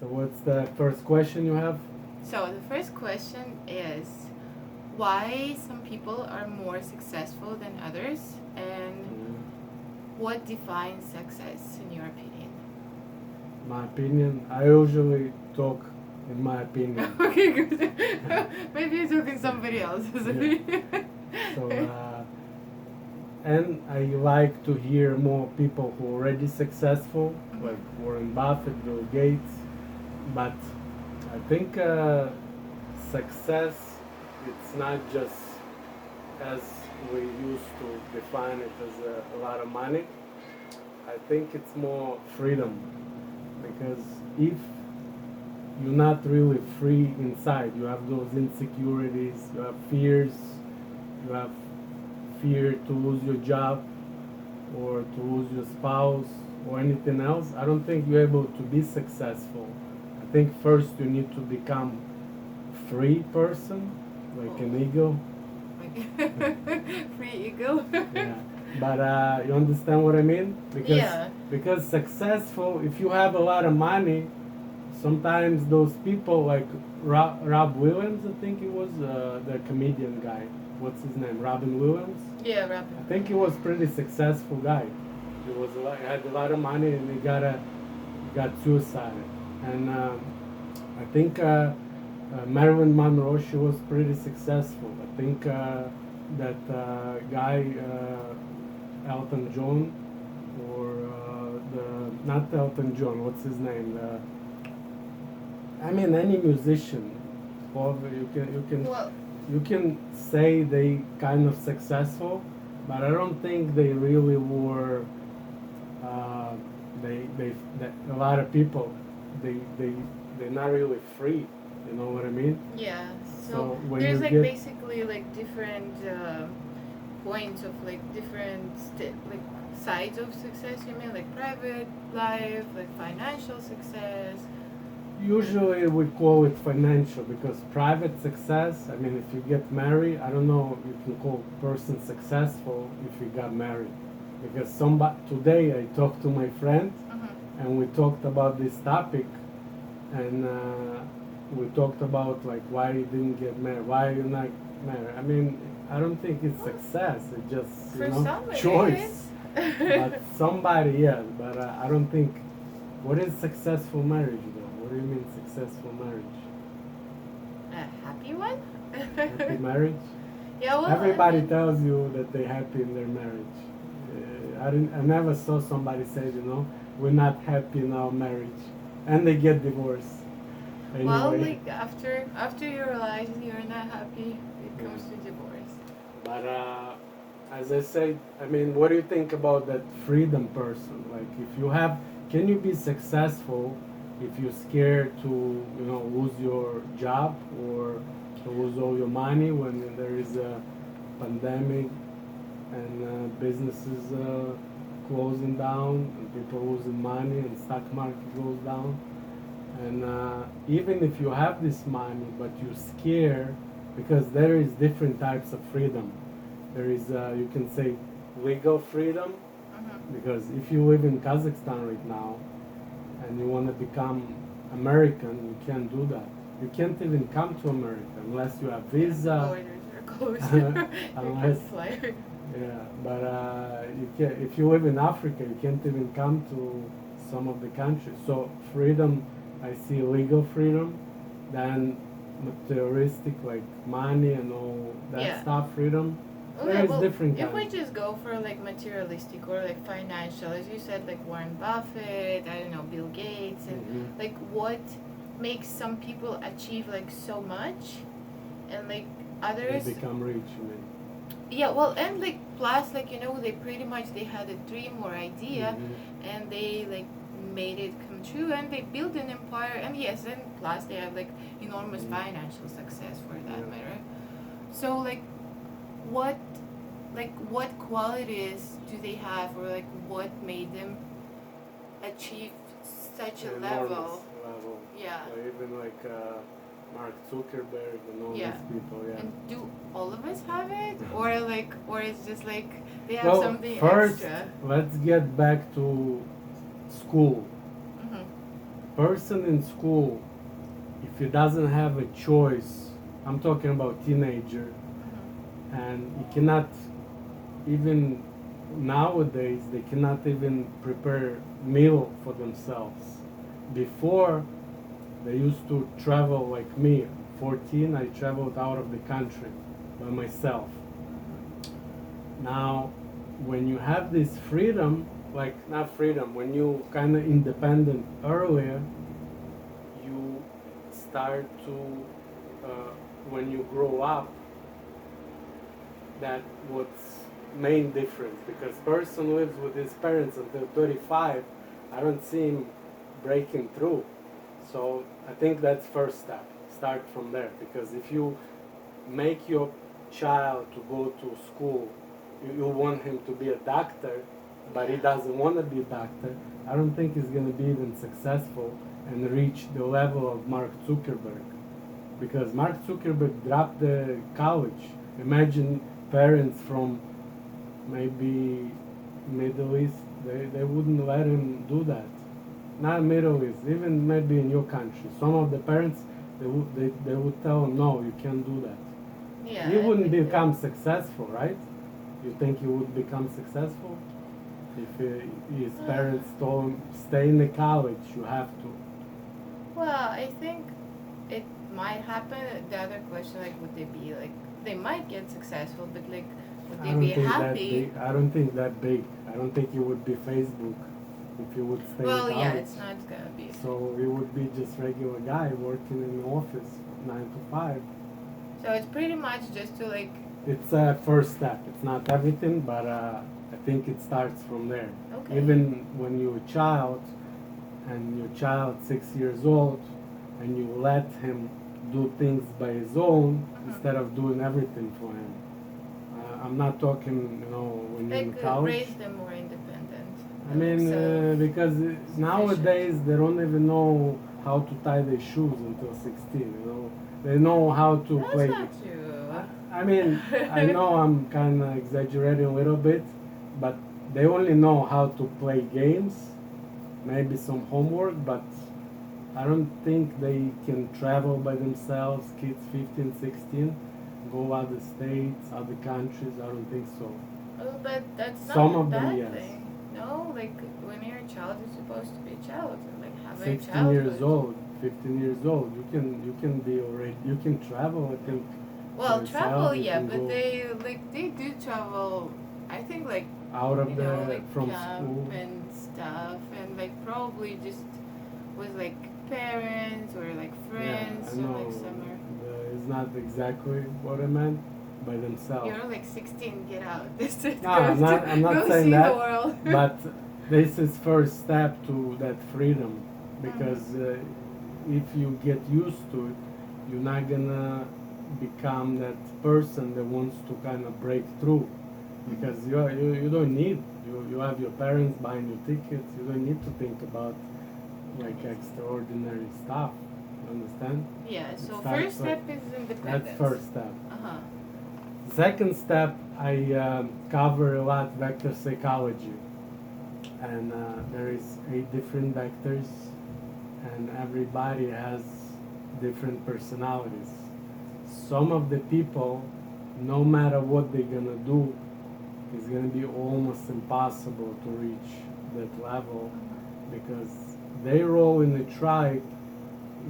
So what's the first question you have? So the first question is why some people are more successful than others, and what defines success in your opinion? My opinion. I usually talk in my opinion. Okay, good. Maybe you're talking somebody else's. So, and I like to hear more people who are already successful, like Warren Buffett, Bill Gates. But I think success, it's not just as we used to define it as a lot of money. I think it's more freedom, because if you're not really free inside, you have those insecurities, you have fears, you have fear to lose your job or to lose your spouse or anything else. I don't think you're able to be successful. I think first you need to become free person, like an eagle. Free eagle. Yeah. But you understand what I mean? Yeah. Because successful, if you have a lot of money, sometimes those people like Rob Williams, I think he was the comedian guy. What's his name? Robin Williams. Yeah, Robin. I think he was pretty successful guy. He was he had a lot of money and he got suicided. And I think Marilyn Monroe, she was pretty successful. I think that guy Elton John, or the not Elton John, what's his name? I mean, any musician, or Well, you can say they kind of successful, but I don't think they really were. Uh, they a lot of people they they're not really free. You know what I mean? yeah. So So when there's you like get basically like different points of like different like sides of success. You mean like private life, like financial success. usually we call it financial, because private success, I mean, if you get married, I don't know if you can call a person successful if you got married. Because somebody, today I talked to my friend and we talked about this topic, and we talked about like why you didn't get married, why you're not married. I mean, I don't think it's success, it's just, For some it choice. is. But somebody, yes, but I don't think, what is successful marriage though? What do you mean successful marriage? A happy one. Happy marriage? Yeah, well, Everybody tells you that they're happy in their marriage. I never saw somebody say, we're not happy in our marriage, and they get divorced. Anyway. Well, like after you realize you're not happy, it comes to divorce. But as I said, I mean, what do you think about that freedom person? Like, if you have, can you be successful if you're scared to, lose your job or to lose all your money when there is a pandemic and businesses closing down and people losing money and stock market goes down? And even if you have this money, but you're scared, because there is different types of freedom. There is, you can say, legal freedom, because if you live in Kazakhstan right now and you want to become American, you can't do that. You can't even come to America unless you have visa. Borders are closed. Unless, yeah, but you can, if you live in Africa, you can't even come to some of the countries. So freedom, I see legal freedom, then materialistic, like money and all that stuff, freedom. Okay, well, different if we kinds. just go for like materialistic or like financial, as you said, like Warren Buffett, I don't know, Bill Gates, and like what makes some people achieve like so much, and like others They become rich, I mean. Yeah, well, and like plus like they pretty much they had a dream or idea, and they like made it come true, and they built an empire, and yes, and plus they have like enormous financial success for that matter. So what what qualities do they have, or like what made them achieve such a level? Yeah. So even like Mark Zuckerberg and all these people, yeah. And do all of us have it, or it's just like they have Well, something first, extra? let's get back to school. person in school, if he doesn't have a choice, I'm talking about teenager, and he cannot even nowadays they cannot even prepare meal for themselves. Before they used to travel like me. 14, I traveled out of the country by myself. Now, when you have this freedom, like not freedom, when you kind of independent earlier, you start to, when you grow up, that what's main difference because person lives with his parents until 35. I don't see him breaking through. So I think that's first step. Start from there because if you make your child to go to school, you want him to be a doctor, but he doesn't want to be a doctor. I don't think he's going to be even successful and reach the level of Mark Zuckerberg because Mark Zuckerberg dropped the college. Imagine parents from maybe Middle East, they wouldn't let him do that. Not Middle East, even maybe in your country. Some of the parents, they would tell him, no, you can't do that. Yeah, He I wouldn't think become successful, right? You think he would become successful? If his parents told him, stay in the college, you have to. well, I think it might happen. The other question, like, would they be like, they might get successful, but like, would I they don't be think that happy? big. I don't think that big. I don't think he would be Facebook if he would stay Well, in yeah, college. it's not gonna be. So he would be just regular guy working in the office 9 to 5. So it's pretty much just to like, It's a first step. It's not everything, but I think it starts from there. okay. Even when you're a child, and your child 6 years old, and you let him do things by his own instead of doing everything for him. I'm not talking, when you're in Like college. raise them more independent. I mean, because nowadays they don't even know how to tie their shoes until 16. They know how to That's play. not true. I mean, I know I'm kind of exaggerating a little bit, but they only know how to play games, maybe some homework, but I don't think they can travel by themselves, kids 15, 16, go other states, other countries. I don't think so. Oh, but that's not Some a of them, bad yes. thing. No, like when you're a child, you're supposed to be a child and like have a 16 childhood. years old, 15 years old, you can be already, you can travel, I think. Well, yourself, travel, you yeah, can but go they do travel. I think like out of like from camp school. and stuff, and like probably just with like parents or like friends Yeah, I or know. like summer. It's not exactly what I meant by themselves. You're like 16, get out. This is No, I'm not go saying see that, the world. but this is first step to that freedom because if you get used to it, you're not gonna become that person that wants to kind of break through because you don't need you have your parents buying you tickets. You don't need to think about like extraordinary stuff. You understand? Yeah, so Starts first step is independence. That's first step. Uh-huh. Second step, I cover a lot vector psychology, and there is 8 different vectors, and everybody has different personalities. Some of the people, no matter what they're gonna do, it's gonna be almost impossible to reach that level because their role in the tribe,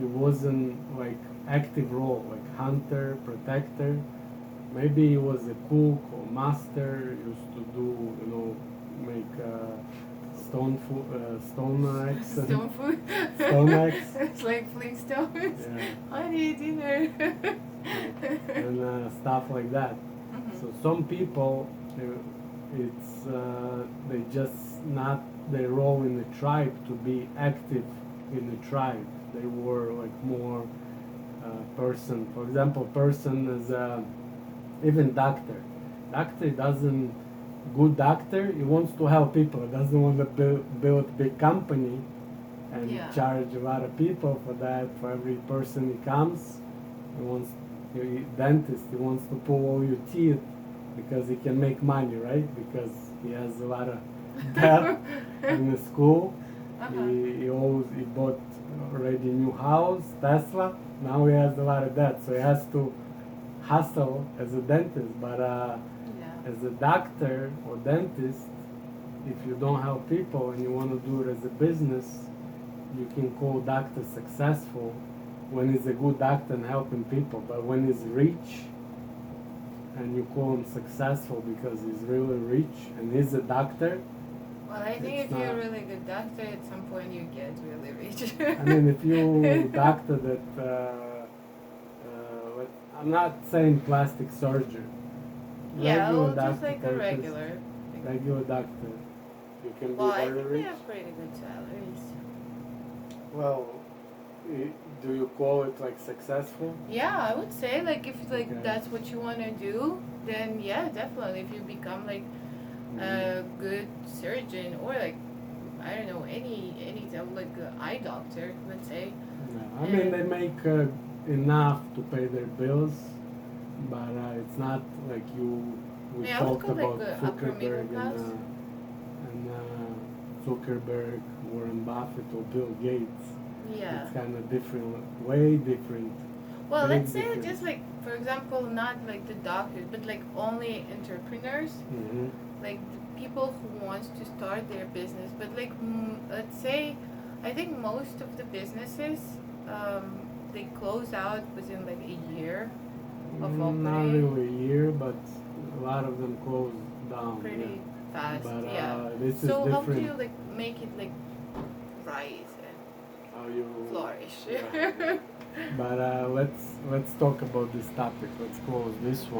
it wasn't like active role, like hunter, protector. Maybe he was a cook or master, used to do, make stone axe. Stone food. Stone axe. It's like Flintstones. Yeah. I need dinner. And stuff like that. So some people, it's they just not their role in the tribe to be active in the tribe. They were like more person. For example, person is even doctor. Doctor doesn't good doctor. He wants to help people. He doesn't want to build big company and charge a lot of people for that. For every person he comes, he wants. Dentist, he wants to pull all your teeth because he can make money, right? Because he has a lot of debt in the school. He bought already new house, Tesla. Now he has a lot of debt, so he has to hustle as a dentist. But Yeah. as a doctor or dentist, if you don't help people and you want to do it as a business, you can call doctor successful when he's a good doctor and helping people. But when he's rich and you call him successful because he's really rich and he's a doctor, Well, I think it's if you're a not. really good doctor, at some point you get really rich. I mean, if you doctor that, I'm not saying plastic surgery. Yeah, Regular well, just doctor, like a therapist, regular. regular doctor, you can Well, be I very think they rich. have pretty good salaries. Well, do you call it like successful? Yeah, I would say like if like Okay. that's what you want to do, then yeah, definitely. If you become like a good surgeon or like I don't know any type of like eye doctor, let's say. Yeah, I mean, they make enough to pay their bills, but it's not like you. We Yeah, I would talked call like about upper middle Zuckerberg class. and Zuckerberg, Warren Buffett, or Bill Gates. Yeah. It's kind of different, way different. Well, Big let's say difference. just like for example, not like the doctors, but like only entrepreneurs, Mm-hmm. like the people who wants to start their business. But like let's say, I think most of the businesses, they close out within like a year of Not opening. really a year, but a lot of them close down. Pretty Yeah. fast, But yeah. this is So how do different. you like make it like rise and How you flourish? Yeah. But let's talk about this topic. Let's close this one.